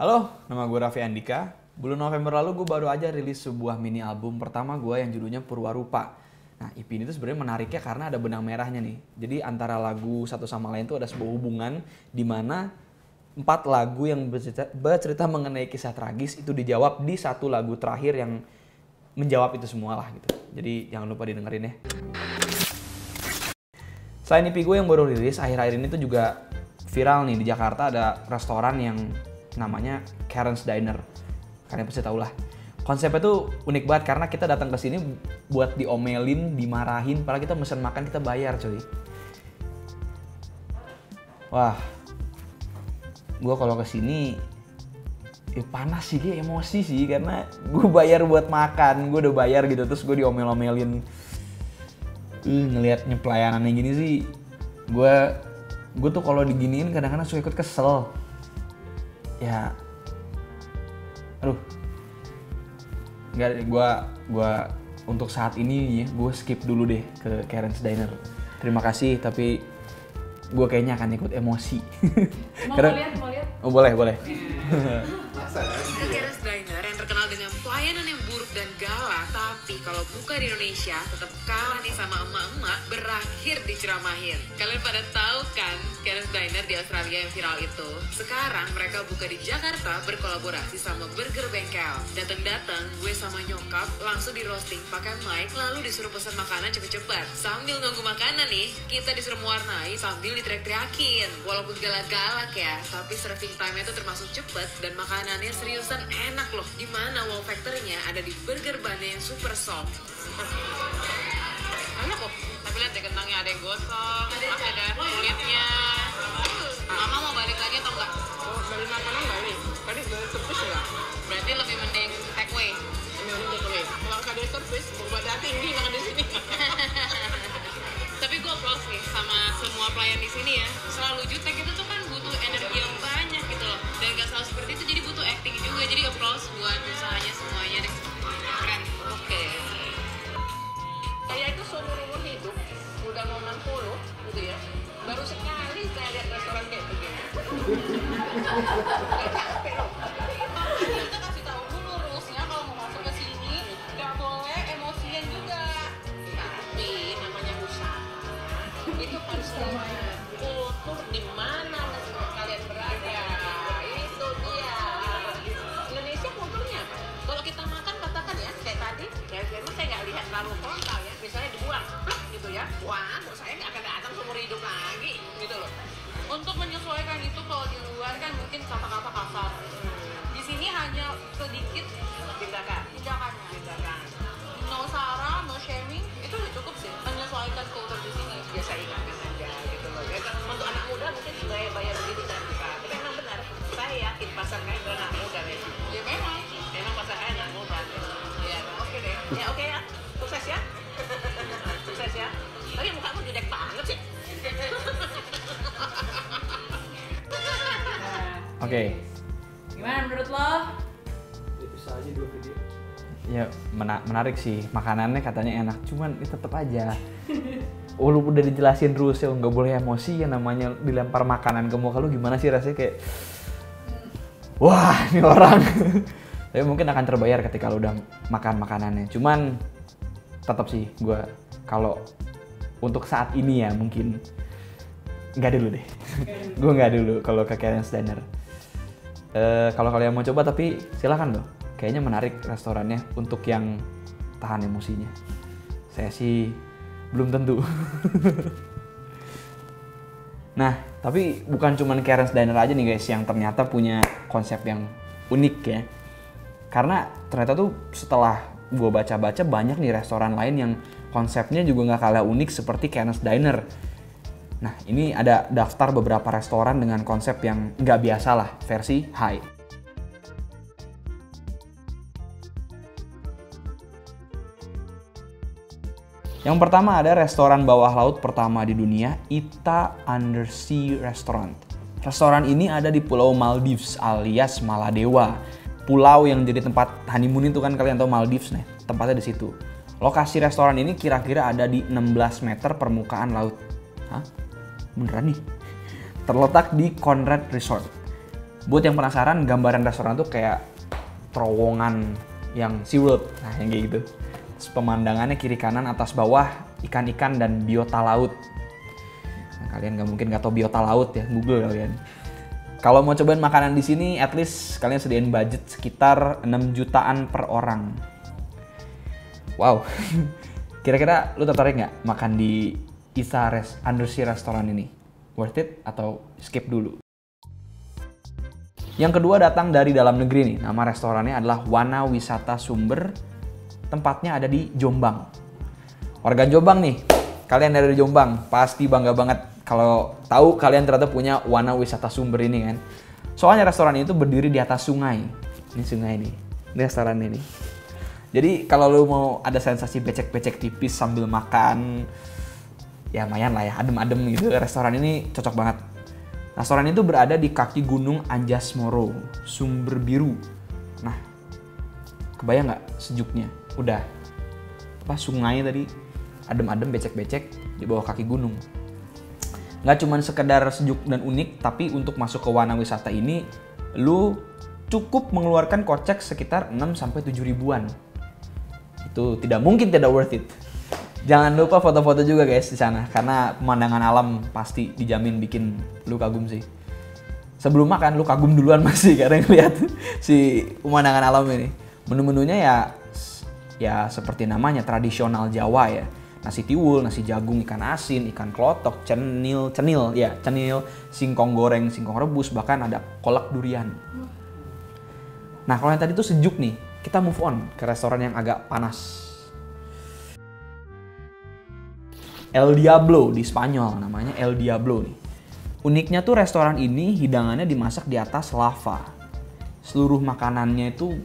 Halo, nama gue Raffi Andika. Bulan November lalu gue baru aja rilis sebuah mini album pertama gue yang judulnya Purwarupa. Nah, EP ini tuh sebenarnya menariknya karena ada benang merahnya nih. Jadi antara lagu satu sama lain tuh ada sebuah hubungan di mana 4 lagu yang bercerita mengenai kisah tragis itu dijawab di satu lagu terakhir yang menjawab itu semua lah gitu. Jadi jangan lupa didengerin ya. Selain EP gue yang baru rilis, akhir-akhir ini tuh juga viral nih di Jakarta ada restoran yang namanya Karen's Diner. Kalian pasti tahu lah. Konsepnya tuh unik banget karena kita datang ke sini buat diomelin, dimarahin, padahal kita mesen makan kita bayar, coy. Wah. Gue kalau ke sini panas sih, kayak emosi sih karena gue bayar buat makan, gue udah bayar gitu terus gue diomel-omelin. Ngelihatnya pelayanannya gini sih, gue tuh kalau diginiin kadang-kadang suka ikut kesel. Ya, aduh, nggak deh, gue untuk saat ini ya, gue skip dulu deh ke Karen's Diner. Terima kasih, tapi gue kayaknya akan ikut emosi. Mau lihat? Oh boleh. Karen's Diner yang terkenal dengan pelayanan yang buruk dan galak, tapi kalau buka di Indonesia tetap kalah nih sama emak-emak, berakhir diceramahin. Kalian pada tahu kan Karen's Diner di Australia yang viral itu? Sekarang mereka buka di Jakarta berkolaborasi sama Burger Bengkel. Datang-datang gue sama nyokap langsung di roasting pakai mic lalu disuruh pesan makanan cepet-cepet. Sambil nunggu makanan nih, kita disuruh mewarnai sambil diteriak-teriakin. Walaupun galak-galak ya, tapi serving time-nya tuh termasuk cepet dan makanannya seriusan enak loh. Dimana wow factor-nya ada di burger bannya yang super soft. Enak kok, tapi lihat deh kentangnya ada yang gosong, masih ada kulitnya. Mama mau balik lagi atau enggak? Oh, beli makanan balik. Tadi beli servis enggak? Berarti lebih mending take away. Ini udah take away. Kalau nggak ada servis, berbeda tinggi makan di sini. Tapi gue applause nih sama semua pelayan di sini ya. Selalu jutek itu tuh kan butuh energi yang banyak gitu loh. Dan gak selalu seperti itu, jadi butuh acting juga. Jadi applause buat usahanya semuanya deh. Keren. Oke. Saya itu seumur hidup, udah mau 60 gitu ya. Baru sekali saya lihat restoran kayak begini. Udah capek loh. Kita kasih tahu dulu rulesnya kalau mau masuk ke sini, nggak boleh emosian juga. Tapi namanya usaha itu harus lihat kultur di mana kalian berada. Itu dia. Indonesia kulturnya apa? Kalau kita makan katakan ya kayak tadi, memang saya nggak lihat terlalu frontal ya. Misalnya dibuang, gitu ya. Wah, saya nggak akan datang seumur hidup lagi, gitu loh. Untuk menyesuaikan itu kalau di luar kan mungkin kata-kata kasar. Di sini hanya sedikit tindakan. No sarah, no shaming, itu udah cukup sih. Menyesuaikan kultur di sini. Biasa ingatin aja gitu loh. Ya, untuk anak muda mungkin bayar begitu kan bisa. Tapi memang benar, saya yakin pasar kain anak muda deh. Ya memang pasar kain anak muda. Ya oke deh. Ya oke ya, sukses ya. Sukses ya. Tapi mukamu jutek banget sih. Oke. Gimana menurut lo? Bisa aja 2 video. Ya menarik sih, makanannya katanya enak, cuman tetep aja walaupun udah dijelasin terus ya nggak boleh emosi, yang namanya dilempar makanan ke muka lu gimana sih rasanya kayak wah ini orang. Tapi mungkin akan terbayar ketika lu udah makan makanannya, cuman tetap sih gue kalau untuk saat ini ya mungkin nggak dulu deh. Gue nggak dulu kalau ke Karen's Diner. Kalau kalian mau coba tapi silakan loh. Kayaknya menarik restorannya untuk yang tahan emosinya. Saya sih belum tentu. Nah, tapi bukan cuma Karen's Diner aja nih guys yang ternyata punya konsep yang unik ya. Karena ternyata tuh setelah gue baca-baca banyak nih restoran lain yang konsepnya juga nggak kalah unik seperti Karen's Diner. Nah, ini ada daftar beberapa restoran dengan konsep yang nggak biasa lah, versi high. Yang pertama ada restoran bawah laut pertama di dunia, Ita Undersea Restaurant. Restoran ini ada di Pulau Maldives alias Maladewa. Pulau yang jadi tempat honeymoon itu kan kalian tahu Maldives nih, tempatnya di situ. Lokasi restoran ini kira-kira ada di 16 meter permukaan laut. Hah? Beneran nih? Terletak di Conrad Resort. Buat yang penasaran, gambaran restoran tuh kayak terowongan yang SeaWorld. Nah, yang kayak gitu. Terus pemandangannya kiri kanan atas bawah ikan-ikan dan biota laut. Nah, kalian mungkin nggak tahu biota laut ya, Google kalian. Kalau mau cobain makanan di sini, at least kalian sediain budget sekitar 6 jutaan per orang. Wow. Kira-kira lu tertarik nggak makan di Isa Undersea Restoran ini? Worth it atau skip dulu? Yang kedua datang dari dalam negeri nih. Nama restorannya adalah Wana Wisata Sumber. Tempatnya ada di Jombang. Warga Jombang nih, kalian dari Jombang pasti bangga banget kalau tahu kalian ternyata punya Wana Wisata Sumber ini kan. Soalnya restoran itu berdiri di atas sungai. Ini sungai nih, ini restoran ini. Jadi kalau lu mau ada sensasi becek-becek tipis sambil makan, ya lumayan lah ya, adem-adem gitu. Restoran ini cocok banget. Restoran itu berada di kaki Gunung Anjas-Moro, Sumber Biru. Nah, kebayang nggak sejuknya? Udah, sungai tadi, adem-adem, becek-becek di bawah kaki gunung. Nggak cuma sekedar sejuk dan unik, tapi untuk masuk ke Wana Wisata ini, lu cukup mengeluarkan kocek sekitar 6-7 ribuan. Itu tidak mungkin tidak worth it. Jangan lupa foto-foto juga guys di sana, karena pemandangan alam pasti dijamin bikin lu kagum sih. Sebelum makan lu kagum duluan masih karena ngeliat si pemandangan alam ini. Menu-menunya ya seperti namanya tradisional Jawa ya. Nasi tiwul, nasi jagung, ikan asin, ikan klotok, cenil, singkong goreng, singkong rebus, bahkan ada kolak durian. Nah kalau yang tadi tuh sejuk nih, kita move on ke restoran yang agak panas. El Diablo di Spanyol, namanya El Diablo nih. Uniknya tuh restoran ini hidangannya dimasak di atas lava. Seluruh makanannya itu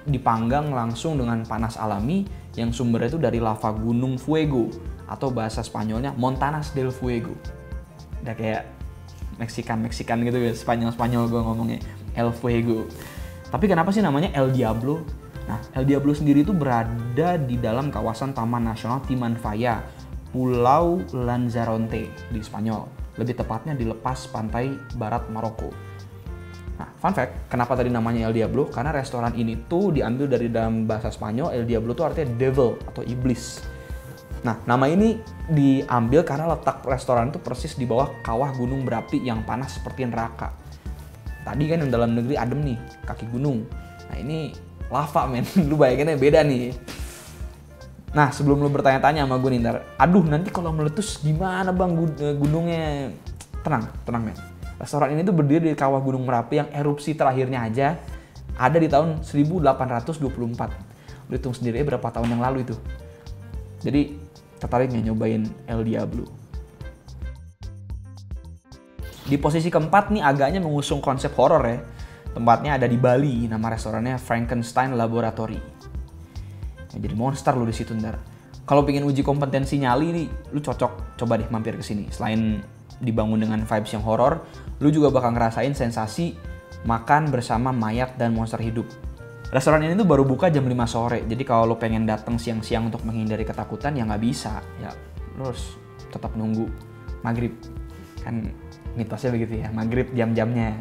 dipanggang langsung dengan panas alami yang sumbernya itu dari lava Gunung Fuego atau bahasa Spanyolnya Montanas del Fuego. Udah kayak Meksikan gitu ya, Spanyol gue ngomongnya El Fuego. Tapi kenapa sih namanya El Diablo? Nah, El Diablo sendiri itu berada di dalam kawasan Taman Nasional Timanfaya, Pulau Lanzarote di Spanyol. Lebih tepatnya di lepas pantai barat Maroko. Nah, fun fact, kenapa tadi namanya El Diablo? Karena restoran ini tuh diambil dari dalam bahasa Spanyol, El Diablo tuh artinya devil atau iblis. Nah, nama ini diambil karena letak restoran itu persis di bawah kawah gunung berapi yang panas seperti neraka. Tadi kan yang dalam negeri adem nih, kaki gunung. Nah, ini lava men, lu bayanginnya beda nih. Nah, sebelum lu bertanya-tanya sama gue nih ntar, aduh nanti kalau meletus gimana bang gunungnya? Tenang men. Restoran ini tuh berdiri di kawah Gunung Merapi yang erupsi terakhirnya aja ada di tahun 1824. Lu hitung sendiri berapa tahun yang lalu itu. Jadi tertarik nggak nyobain El Diablo? Di posisi keempat nih agaknya mengusung konsep horor ya. Tempatnya ada di Bali, nama restorannya Frankenstein Laboratory. Ya, jadi monster lu di situ ntar. Kalau pengen uji kompetensi nyali nih, lu cocok coba deh mampir ke sini. Selain dibangun dengan vibes yang horor, lu juga bakal ngerasain sensasi makan bersama mayat dan monster hidup. Restoran ini tuh baru buka jam 5 sore. Jadi kalau lu pengen datang siang-siang untuk menghindari ketakutan ya nggak bisa. Ya lu harus tetap nunggu maghrib. Kan mitosnya begitu ya, maghrib jam-jamnya.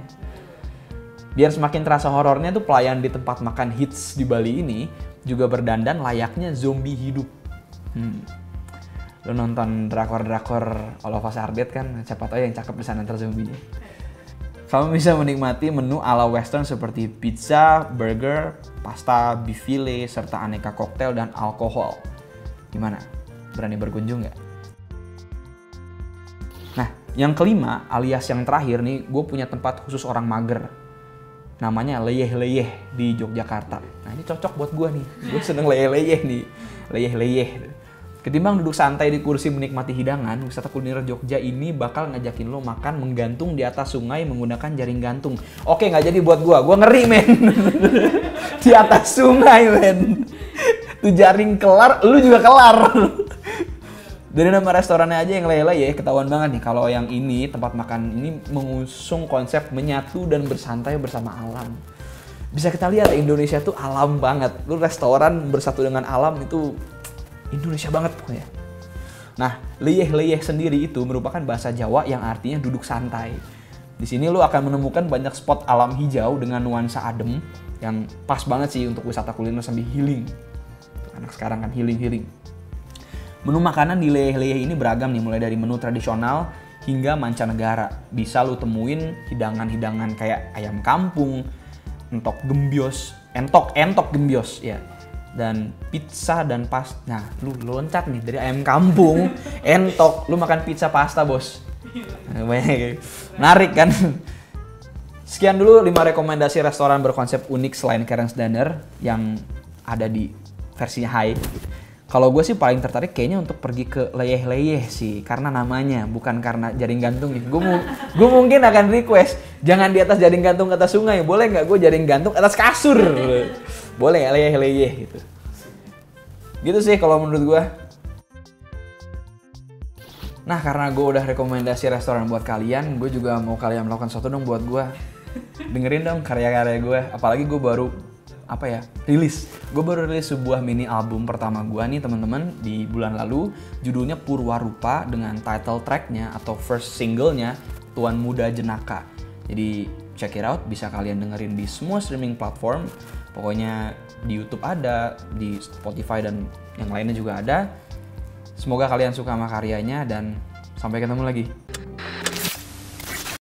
Biar semakin terasa horornya tuh pelayan di tempat makan hits di Bali ini juga berdandan layaknya zombie hidup. Lo nonton drakor-drakor All of Us Are Dead kan, siapa tahu yang cakep di sana ntar zombinya. Kamu bisa menikmati menu ala western seperti pizza, burger, pasta, beef fillet, serta aneka koktail dan alkohol. Gimana? Berani berkunjung nggak? Nah, yang kelima alias yang terakhir nih, gue punya tempat khusus orang mager. Namanya Leyeh-Leyeh di Yogyakarta. Nah ini cocok buat gue nih. Gue seneng leyeh-leyeh nih. Leyeh-leyeh. Ketimbang duduk santai di kursi menikmati hidangan, wisata kuliner Jogja ini bakal ngajakin lo makan menggantung di atas sungai menggunakan jaring gantung. Oke, nggak jadi buat gue. Gue ngeri men. Di atas sungai men. Tuh jaring kelar, lu juga kelar. Dari nama restorannya aja yang leleh ya, ketahuan banget nih kalau yang ini, tempat makan ini mengusung konsep menyatu dan bersantai bersama alam. Bisa kita lihat Indonesia tuh alam banget. Lu restoran bersatu dengan alam itu Indonesia banget pokoknya. Nah, leyeh-leyeh sendiri itu merupakan bahasa Jawa yang artinya duduk santai. Di sini lu akan menemukan banyak spot alam hijau dengan nuansa adem yang pas banget sih untuk wisata kuliner sambil healing. Anak sekarang kan healing. Menu makanan di Leyeh-Leyeh ini beragam nih, mulai dari menu tradisional hingga mancanegara. Bisa lu temuin hidangan-hidangan kayak ayam kampung, entok gembios ya. Dan pizza dan pasta. Nah, lu loncat nih dari ayam kampung, entok, lu makan pizza pasta, Bos. Menarik kan? Sekian dulu 5 rekomendasi restoran berkonsep unik selain Karen's Diner yang ada di versinya high. Kalau gue sih paling tertarik kayaknya untuk pergi ke Leyeh-Leyeh sih, karena namanya, bukan karena jaring gantung. Gue mungkin akan request, jangan di atas jaring gantung ke atas sungai, boleh nggak gue jaring gantung atas kasur? Boleh ya Leyeh-Leyeh gitu. Gitu sih kalau menurut gue. Nah, karena gue udah rekomendasi restoran buat kalian, gue juga mau kalian melakukan sesuatu dong buat gue. Dengerin dong karya-karya gue, apalagi gue baru rilis sebuah mini album pertama gue nih teman-teman di bulan lalu, judulnya Purwarupa dengan title tracknya atau first singlenya Tuan Muda Jenaka. Jadi check it out, bisa kalian dengerin di semua streaming platform, pokoknya di YouTube ada, di Spotify dan yang lainnya juga ada. Semoga kalian suka sama karyanya dan sampai ketemu lagi.